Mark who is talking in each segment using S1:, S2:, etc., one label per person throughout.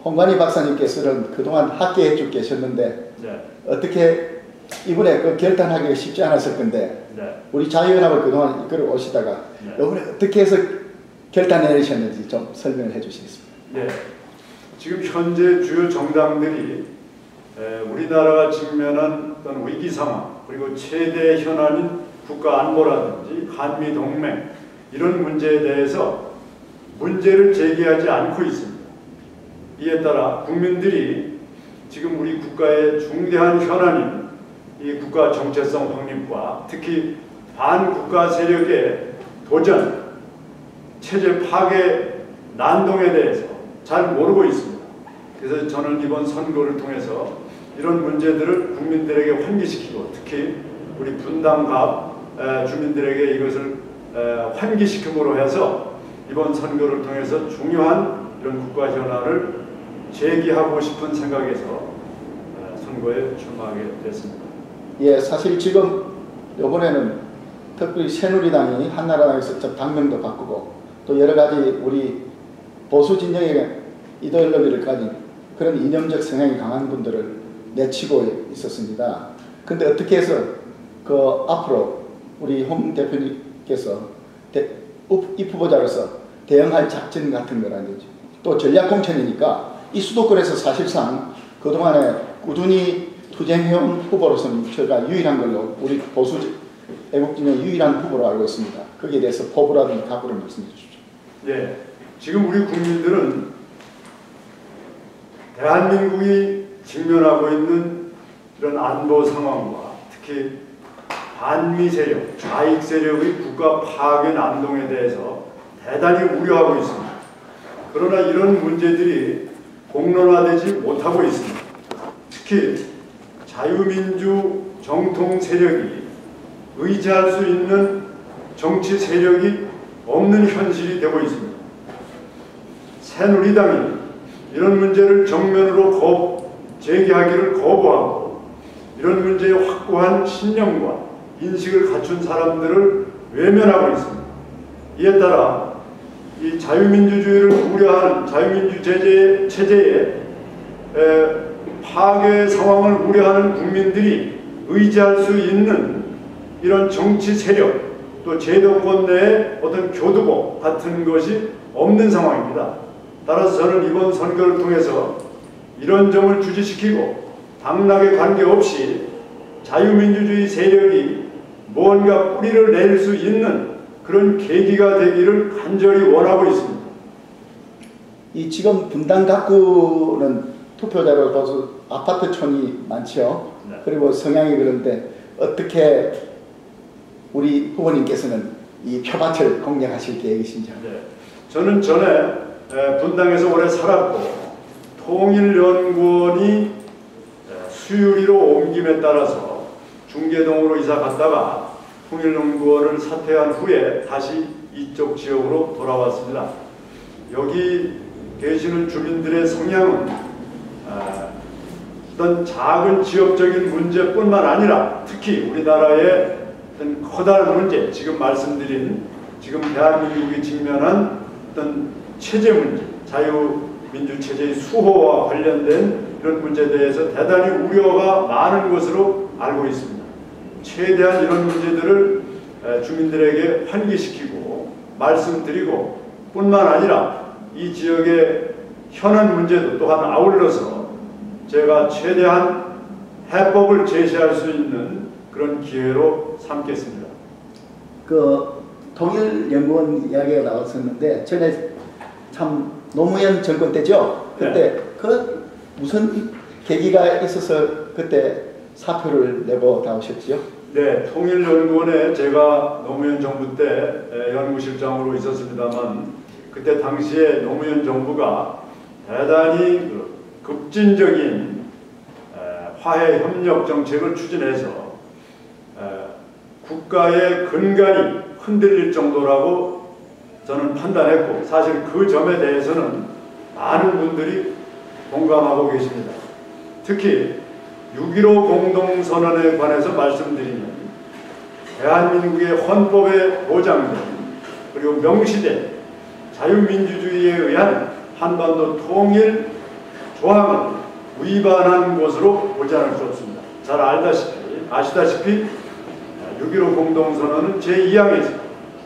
S1: 홍관희 박사님께서는 그동안 학계에 쭉 계셨는데
S2: 네.
S1: 어떻게 이번에 그 결단하기가 쉽지 않았을 건데
S2: 네.
S1: 우리 자유연합을 그동안 이끌어 오시다가
S2: 네.
S1: 이번에 어떻게 해서 결단 내리셨는지 좀 설명을 해 주시겠습니다.
S2: 네. 지금 현재 주요 정당들이 우리나라가 직면한 어떤 위기 상황 그리고 최대 현안인 국가 안보라든지 한미 동맹 이런 문제에 대해서 문제를 제기하지 않고 있습니다. 이에 따라 국민들이 지금 우리 국가의 중대한 현안인 이 국가 정체성 확립과 특히 반국가 세력의 도전, 체제 파괴 난동에 대해서 잘 모르고 있습니다. 그래서 저는 이번 선거를 통해서 이런 문제들을 국민들에게 환기시키고 특히 우리 분당갑 주민들에게 이것을 환기시킴으로 해서 이번 선거를 통해서 중요한 이런 국가 현안을 제기하고 싶은 생각에서 선거에 출마하게 됐습니다.
S1: 예, 사실 지금 이번에는 특히 새누리당이 한나라당에서 당명도 바꾸고 또 여러 가지 우리 보수 진영의 이데올로기를 가진 그런 이념적 성향이 강한 분들을 내치고 있었습니다. 근데 어떻게 해서 그 앞으로 우리 홍 대표님께서 입 후보자로서 대응할 작전 같은 거라든지 또 전략공천이니까 이 수도권에서 사실상 그동안에 꾸준히 투쟁해온 후보로서는 제가 유일한 걸로 우리 보수 애국진영 유일한 후보로 알고 있습니다. 거기에 대해서 포부라든지 각오를 말씀해 주십시오.
S2: 네, 지금 우리 국민들은 대한민국이 직면하고 있는 이런 안보 상황과 특히 반미 세력, 좌익 세력의 국가 파괴 난동에 대해서 대단히 우려하고 있습니다. 그러나 이런 문제들이 공론화되지 못하고 있습니다. 특히 자유민주 정통 세력이 의지할 수 있는 정치 세력이 없는 현실이 되고 있습니다. 새누리당이 이런 문제를 정면으로 제기하기를 거부하고 이런 문제에 확고한 신념과 인식을 갖춘 사람들을 외면하고 있습니다. 이에 따라 이 자유민주주의를 우려하는 자유민주 체제의 파괴 상황을 우려하는 국민들이 의지할 수 있는 이런 정치 세력 또 제도권 내의 어떤 교두보 같은 것이 없는 상황입니다. 따라서 저는 이번 선거를 통해서 이런 점을 주지시키고 당락에 관계없이 자유민주주의 세력이 뭔가 뿌리를 낼 수 있는 그런 계기가 되기를 간절히 원하고 있습니다.
S1: 이 지금 분당 갑구는 투표자로 봐서 아파트촌이 많죠.
S2: 네.
S1: 그리고 성향이 그런데 어떻게 우리 후보님께서는 이 표밭을 공략하실 계획이신지요?
S2: 네. 저는 전에 분당에서 오래 살았고 통일연구원이 수유리로 옮김에 따라서 중계동으로 이사 갔다가 통일연구원을 사퇴한 후에 다시 이쪽 지역으로 돌아왔습니다. 여기 계시는 주민들의 성향은 어떤 작은 지역적인 문제뿐만 아니라 특히 우리나라의 어떤 커다란 문제, 지금 말씀드린 지금 대한민국이 직면한 어떤 체제 문제, 자유민주체제의 수호와 관련된 이런 문제에 대해서 대단히 우려가 많은 것으로 알고 있습니다. 최대한 이런 문제들을 주민들에게 환기시키고 말씀드리고 뿐만 아니라 이 지역의 현안 문제도 또한 아울러서 제가 최대한 해법을 제시할 수 있는 그런 기회로 삼겠습니다.
S1: 그 통일연구원 이야기가 나왔었는데 전에 참 노무현 정권 때죠. 그때
S2: 네.
S1: 그 무슨 계기가 있어서 그때 사표를 내고 나오셨지요?
S2: 네, 통일연구원에 제가 노무현 정부 때 연구실장으로 있었습니다만 그때 당시에 노무현 정부가 대단히 급진적인 화해 협력 정책을 추진해서 국가의 근간이 흔들릴 정도라고 저는 판단했고 사실 그 점에 대해서는 많은 분들이 공감하고 계십니다. 특히 6.15 공동선언에 관해서 말씀드리면 대한민국의 헌법에 보장된 그리고 명시된 자유민주주의에 의한 한반도 통일 조항을 위반한 것으로 보지 않을 수 없습니다. 잘 아시다시피 6.15 공동선언은 제2항에서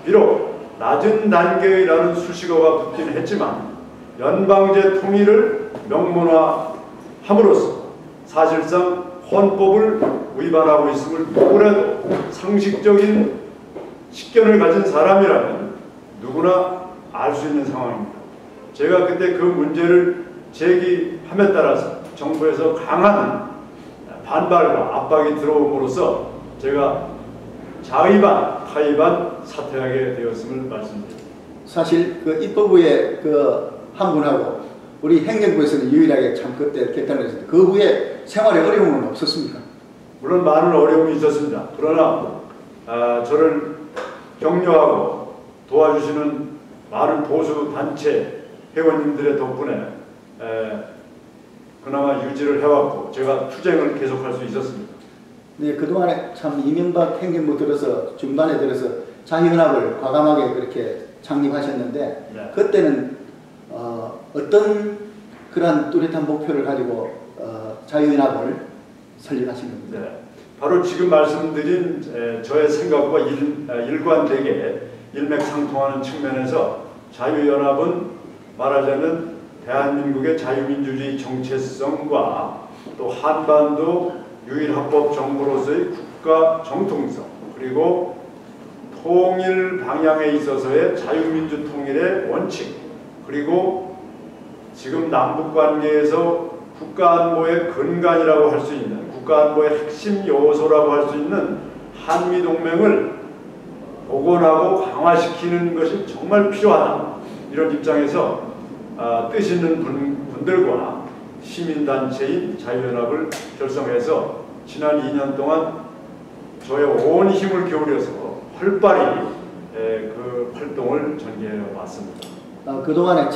S2: 비록 낮은 단계라는 수식어가 붙긴 했지만 연방제 통일을 명문화함으로써 사실상 헌법을 위반하고 있음을 누구라도 상식적인 식견을 가진 사람이라면 누구나 알 수 있는 상황입니다. 제가 그때 그 문제를 제기함에 따라서 정부에서 강한 반발과 압박이 들어옴으로써 제가 자의반, 타의반 사퇴하게 되었음을 말씀드립니다.
S1: 사실 그 입법부의 그 한 분하고 우리 행정부에서는 유일하게 참 그때 결단을 했습니다. 그 후에 생활에 어려움은 없었습니까?
S2: 물론 많은 어려움이 있었습니다. 그러나 저를 격려하고 도와주시는 많은 보수 단체 회원님들의 덕분에 그나마 유지를 해왔고 제가 투쟁을 계속할 수 있었습니다.
S1: 네, 그동안에 참 이명박 행정부 들어서 중반에 들어서 자유연합을 과감하게 그렇게 창립하셨는데
S2: 네.
S1: 그때는 어떤 그러한 뚜렷한 목표를 가지고 자유연합을 설립하신 겁니다.
S2: 네. 바로 지금 말씀드린 저의 생각과 일관되게 일맥상통하는 측면에서 자유연합은 말하자면 대한민국의 자유민주주의 정체성과 또 한반도 유일합법 정부로서의 국가 정통성 그리고 통일 방향에 있어서의 자유민주 통일의 원칙 그리고 지금 남북관계에서 국가안보의 근간이라고 할 수 있는 국가안보의 핵심 요소라고 할 수 있는 한미동맹을 복원하고 강화시키는 것이 정말 필요하다. 이런 입장에서 뜻 있는 분들과 시민단체인 자유연합을 결성해서 지난 2년 동안 저의 온 힘을 기울여서 활발히 그 활동을 전개해 왔습니다.
S1: 그동안에